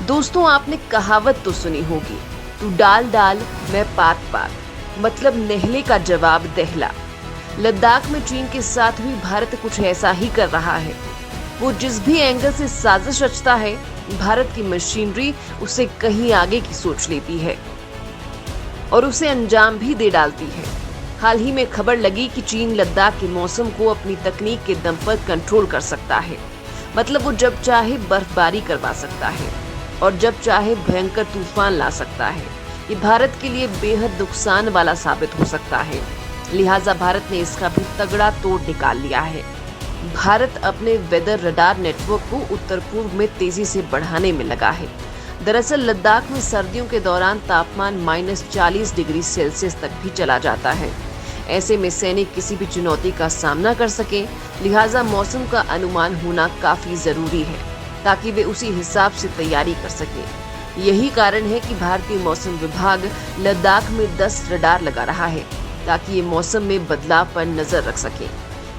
दोस्तों, आपने कहावत तो सुनी होगी, तू डाल डाल मैं पात पात, मतलब नेहले का जवाब दहला। लद्दाख में चीन के साथ भी भारत कुछ ऐसा ही कर रहा है। वो जिस भी एंगल से साजिश रचता है, भारत की मशीनरी उसे कहीं आगे की सोच लेती है और उसे अंजाम भी दे डालती है। हाल ही में खबर लगी कि चीन लद्दाख के मौसम को अपनी तकनीक के दम पर कंट्रोल कर सकता है। मतलब वो जब चाहे बर्फबारी करवा सकता है और जब चाहे भयंकर तूफान ला सकता है। ये भारत के लिए बेहद नुकसान वाला साबित हो सकता है। लिहाजा भारत ने इसका भी तगड़ा तोड़ निकाल लिया है। भारत अपने वेदर रडार नेटवर्क को उत्तर पूर्व में तेजी से बढ़ाने में लगा है। दरअसल लद्दाख में सर्दियों के दौरान तापमान -40 डिग्री सेल्सियस तक भी चला जाता है। ऐसे में सैनिक किसी भी चुनौती का सामना कर सके, लिहाजा मौसम का अनुमान होना काफी जरूरी है ताकि वे उसी हिसाब से तैयारी कर सके। यही कारण है कि भारतीय मौसम विभाग लद्दाख में 10 रडार लगा रहा है ताकि ये मौसम में बदलाव पर नजर रख सके।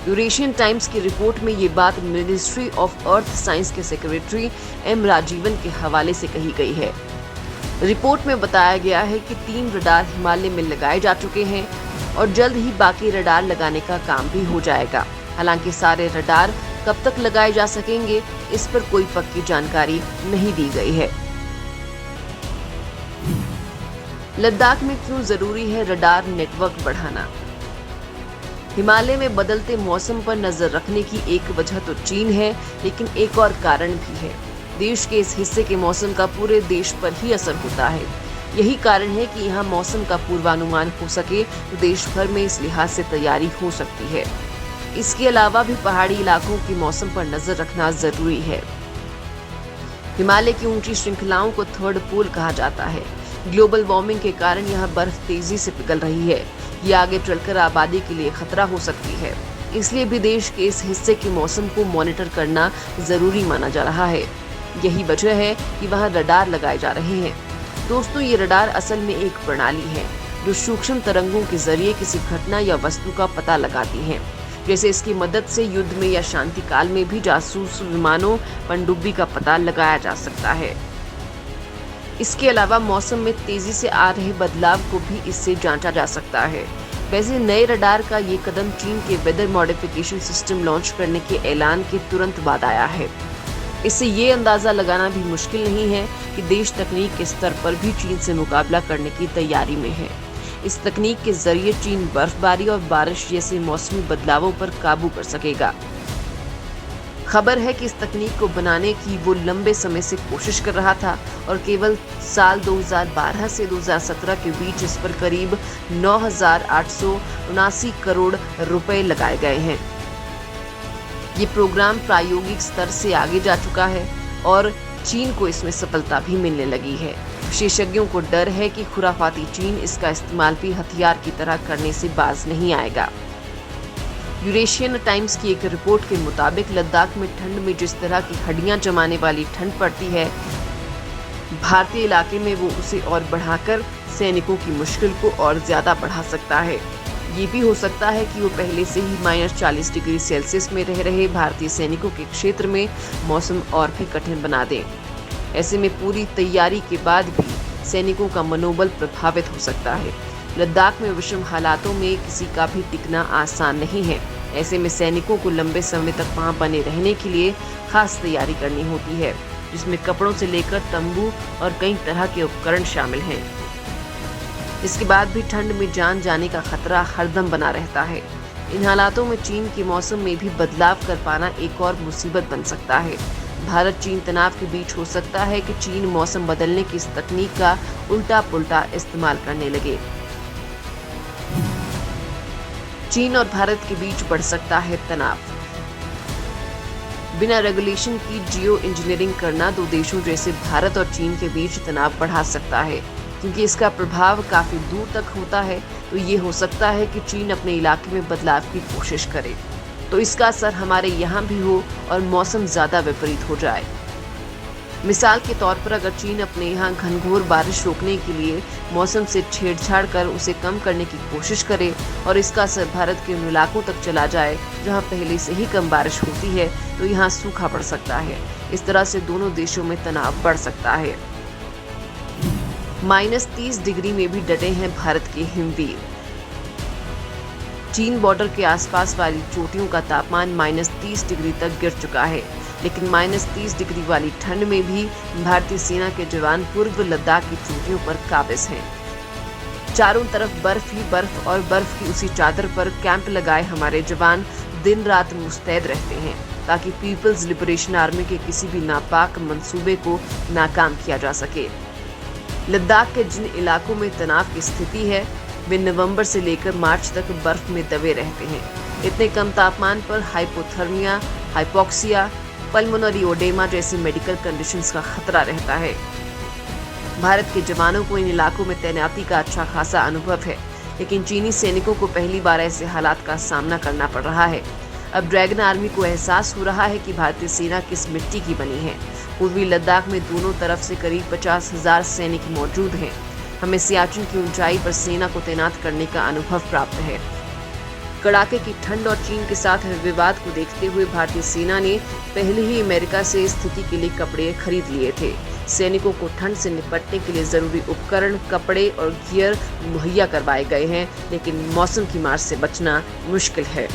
यूरेशियन टाइम्स की रिपोर्ट में ये बात मिनिस्ट्री ऑफ अर्थ साइंस के सेक्रेटरी एम राजीवन के हवाले से कही गई है। रिपोर्ट में बताया गया है कि 3 रडार हिमालय में लगाए जा चुके हैं और जल्द ही बाकी रडार लगाने का काम भी हो जाएगा। हालांकि सारे रडार कब तक लगाए जा सकेंगे, इस पर कोई पक्की जानकारी नहीं दी गई है। लद्दाख में क्यों जरूरी है रडार नेटवर्क बढ़ाना? हिमालय में बदलते मौसम पर नजर रखने की एक वजह तो चीन है, लेकिन एक और कारण भी है। देश के इस हिस्से के मौसम का पूरे देश पर ही असर होता है। यही कारण है कि यहाँ मौसम का पूर्वानुमान हो सके तो देश भर में इस लिहाज से तैयारी हो सकती है। इसके अलावा भी पहाड़ी इलाकों के मौसम पर नजर रखना जरूरी है। हिमालय की ऊंची श्रृंखलाओं को थर्ड पोल कहा जाता है। ग्लोबल वार्मिंग के कारण यहाँ बर्फ तेजी से पिघल रही है। ये आगे चलकर आबादी के लिए खतरा हो सकती है। इसलिए भी देश के इस हिस्से के मौसम को मॉनिटर करना जरूरी माना जा रहा है। यही वजह है कि वहाँ रडार लगाए जा रहे हैं। दोस्तों, ये रडार असल में एक प्रणाली है जो सूक्ष्म तरंगों के जरिए किसी घटना या वस्तु का पता लगाती है। जैसे इसकी मदद से युद्ध में या शांति काल में भी जासूस विमानों, पनडुब्बी का पता लगाया जा सकता है। इसके अलावा मौसम में तेजी से आ रहे बदलाव को भी इससे जांचा जा सकता है। वैसे नए रडार का ये कदम चीन के वेदर मॉडिफिकेशन सिस्टम लॉन्च करने के ऐलान के तुरंत बाद आया है। इससे ये अंदाजा लगाना भी मुश्किल नहीं है कि देश तकनीक के स्तर पर भी चीन से मुकाबला करने की तैयारी में है। इस तकनीक के जरिए चीन बर्फबारी और बारिश जैसे मौसमी बदलावों पर काबू कर सकेगा। खबर है कि इस तकनीक को बनाने की वो लंबे समय से कोशिश कर रहा था और केवल साल 2012 से 2017 के बीच इस पर करीब 9,879 करोड़ रुपए लगाए गए हैं। ये प्रोग्राम प्रायोगिक स्तर से आगे जा चुका है और चीन को इसमें सफलता भी मिलने लगी है। विशेषज्ञों को डर है कि खुराफाती चीन इसका इस्तेमाल भी हथियार की तरह करने से बाज नहीं आएगा। यूरेशियन टाइम्स की एक रिपोर्ट के मुताबिक लद्दाख में ठंड में जिस तरह की हड्डियां जमाने वाली ठंड पड़ती है, भारतीय इलाके में वो उसे और बढ़ाकर सैनिकों की मुश्किल को और ज्यादा बढ़ा सकता है। ये भी हो सकता है कि वो पहले से ही -40 डिग्री सेल्सियस में रह रहे भारतीय सैनिकों के क्षेत्र में मौसम और भी कठिन बना दें। ऐसे में पूरी तैयारी के बाद भी सैनिकों का मनोबल प्रभावित हो सकता है। लद्दाख में विषम हालातों में किसी का भी टिकना आसान नहीं है। ऐसे में सैनिकों को लंबे समय तक वहां बने रहने के लिए खास तैयारी करनी होती है, जिसमें कपड़ों से लेकर तंबू और कई तरह के उपकरण शामिल हैं। इसके बाद भी ठंड में जान जाने का खतरा हरदम बना रहता है। इन हालातों में चीन के मौसम में भी बदलाव कर पाना एक और मुसीबत बन सकता है। भारत चीन तनाव के बीच हो सकता है कि चीन मौसम बदलने की इस तकनीक का उल्टा पुल्टा इस्तेमाल करने लगे। चीन और भारत के बीच बढ़ सकता है तनाव। बिना रेगुलेशन की जियो इंजीनियरिंग करना दो देशों जैसे भारत और चीन के बीच तनाव बढ़ा सकता है, क्योंकि इसका प्रभाव काफी दूर तक होता है। तो ये हो सकता है कि चीन अपने इलाके में बदलाव की कोशिश करे, तो इसका असर हमारे यहाँ भी हो और मौसम ज्यादा विपरीत हो जाए। मिसाल के तौर पर अगर चीन अपने यहाँ घनघोर बारिश रोकने के लिए मौसम से छेड़छाड़ कर उसे कम करने की कोशिश करे और इसका असर भारत के उन इलाकों तक चला जाए जहाँ पहले से ही कम बारिश होती है, तो यहाँ सूखा पड़ सकता है। इस तरह से दोनों देशों में तनाव बढ़ सकता है। -30 डिग्री में भी डटे हैं भारत के हिमवीर। चीन बॉर्डर के आसपास वाली चोटियों का तापमान -30 डिग्री तक गिर चुका है, लेकिन -30 डिग्री वाली ठंड में भी भारतीय सेना के जवान पूर्व लद्दाख की चोटियों पर काबिज हैं। चारों तरफ बर्फ ही बर्फ और बर्फ की उसी चादर पर कैंप लगाए हमारे जवान दिन रात मुस्तैद रहते हैं ताकि पीपल्स लिबरेशन आर्मी के किसी भी नापाक मंसूबे को नाकाम किया जा सके। लद्दाख के जिन इलाकों में तनाव की स्थिति है वे नवंबर से लेकर मार्च तक बर्फ में दबे रहते हैं। इतने कम तापमान पर हाइपोथर्मिया, हाइपोक्सिया, पल्मोनरी ओडेमा जैसी मेडिकल कंडीशंस का खतरा रहता है। भारत के जवानों को इन इलाकों में तैनाती का अच्छा खासा अनुभव है, लेकिन चीनी सैनिकों को पहली बार ऐसे हालात का सामना करना पड़ रहा है। अब ड्रैगन आर्मी को एहसास हो रहा है कि भारतीय सेना किस मिट्टी की बनी है। पूर्वी लद्दाख में दोनों तरफ से करीब 50,000 सैनिक मौजूद हैं। हमें सियाचिन की ऊंचाई पर सेना को तैनात करने का अनुभव प्राप्त है। कड़ाके की ठंड और चीन के साथ विवाद को देखते हुए भारतीय सेना ने पहले ही अमेरिका से स्थिति के लिए कपड़े खरीद लिए थे। सैनिकों को ठंड से निपटने के लिए जरूरी उपकरण, कपड़े और गियर मुहैया करवाए गए हैं, लेकिन मौसम की मार से बचना मुश्किल है।